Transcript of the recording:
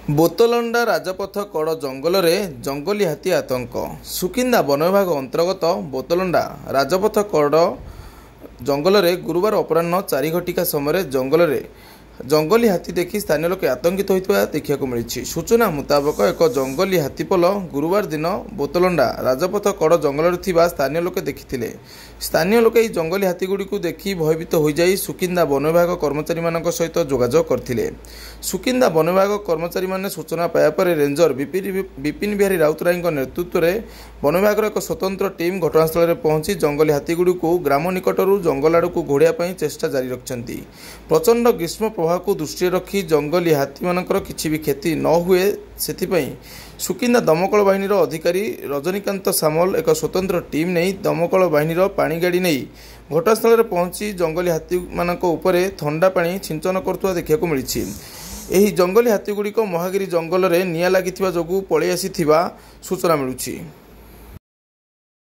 ବୋତଲଣ୍ଡା ରାଜପଥ କଡ଼ ଜଙ୍ଗଲରେ ଜଙ୍ଗଲି ହାତୀ ଆତଙ୍କ। ସୁକିନ୍ଦା ବନ ବିଭାଗ ଅନ୍ତର୍ଗତ ବୋତଲଣ୍ଡା ରାଜପଥ କଡ଼ ଜଙ୍ଗଲରେ ଗୁରୁବାର ଅପରାହ୍ନ 4 ଘଟିକା ସମୟରେ ଜଙ୍ଗଲି ହାତୀ ଦେଖି ସ୍ଥାନୀୟ ଲୋକେ ଆତଙ୍କିତ ହୋଇଥିବା ଦେଖିବାକୁ ମିଳିଛି। ସୂଚନା ମୁତାବକ ଏକ ଜଙ୍ଗଲି ହାତୀପଲ ଗୁରୁବାର ଦିନ ବୋତଲଣ୍ଡା ରାଜପଥ କଡ଼ ଜଙ୍ଗଲରେ ଥିବା ସ୍ଥାନୀୟ ଲୋକେ ଦେଖିଥିଲେ। ସ୍ଥାନୀୟ ଲୋକେ ଏହି ଜଙ୍ଗଲି ହାତୀଗୁଡ଼ିକୁ ଦେଖି ଭୟଭୀତ ହୋଇଯାଇ ସୁକିନ୍ଦା ବନ ବିଭାଗ କର୍ମଚାରୀମାନଙ୍କ ସହିତ ଯୋଗାଯୋଗ କରିଥିଲେ। ସୁକିନ୍ଦା ବନ ବିଭାଗ କର୍ମଚାରୀମାନେ ସୂଚନା ପାଇବା ପରେ ରେଞ୍ଜର ବିପିନ ବିହାରୀ ରାଉତରାୟଙ୍କ ନେତୃତ୍ୱରେ ବନ ବିଭାଗର ଏକ ସ୍ୱତନ୍ତ୍ର ଟିମ୍ ଘଟଣାସ୍ଥଳରେ ପହଞ୍ଚି ଜଙ୍ଗଲି ହାତୀଗୁଡ଼ିକୁ ଗ୍ରାମ ନିକଟରୁ ଜଙ୍ଗଲ ଆଡ଼କୁ ଘୋଡ଼ିବା ପାଇଁ ଚେଷ୍ଟା ଜାରି ରଖିଛନ୍ତି। ପ୍ରଚଣ୍ଡ ଗ୍ରୀଷ୍ମ ପ୍ରବାହକୁ ଦୃଷ୍ଟିରେ ରଖି ଜଙ୍ଗଲି ହାତୀମାନଙ୍କର କିଛି ବି କ୍ଷତି ନ ହୁଏ ସେଥିପାଇଁ ସୁକିନ୍ଦା ଦମକଳ ବାହିନୀର ଅଧିକାରୀ ରଜନୀକାନ୍ତ ସାମଲ ଏକ ସ୍ୱତନ୍ତ୍ର ଟିମ୍ ନେଇ ଦମକଳ ବାହିନୀର ପାଣି ଗାଡ଼ି ନେଇ ଘଟଣାସ୍ଥଳରେ ପହଞ୍ଚି ଜଙ୍ଗଲି ହାତୀମାନଙ୍କ ଉପରେ ଥଣ୍ଡା ପାଣି ଛିଞ୍ଚନ କରୁଥିବା ଦେଖିବାକୁ ମିଳିଛି। ଏହି ଜଙ୍ଗଲି ହାତୀଗୁଡ଼ିକ ମହାଗିରି ଜଙ୍ଗଲରେ ନିଆଁ ଲାଗିଥିବା ଯୋଗୁଁ ପଳାଇ ଆସିଥିବା ସୂଚନା ମିଳୁଛି।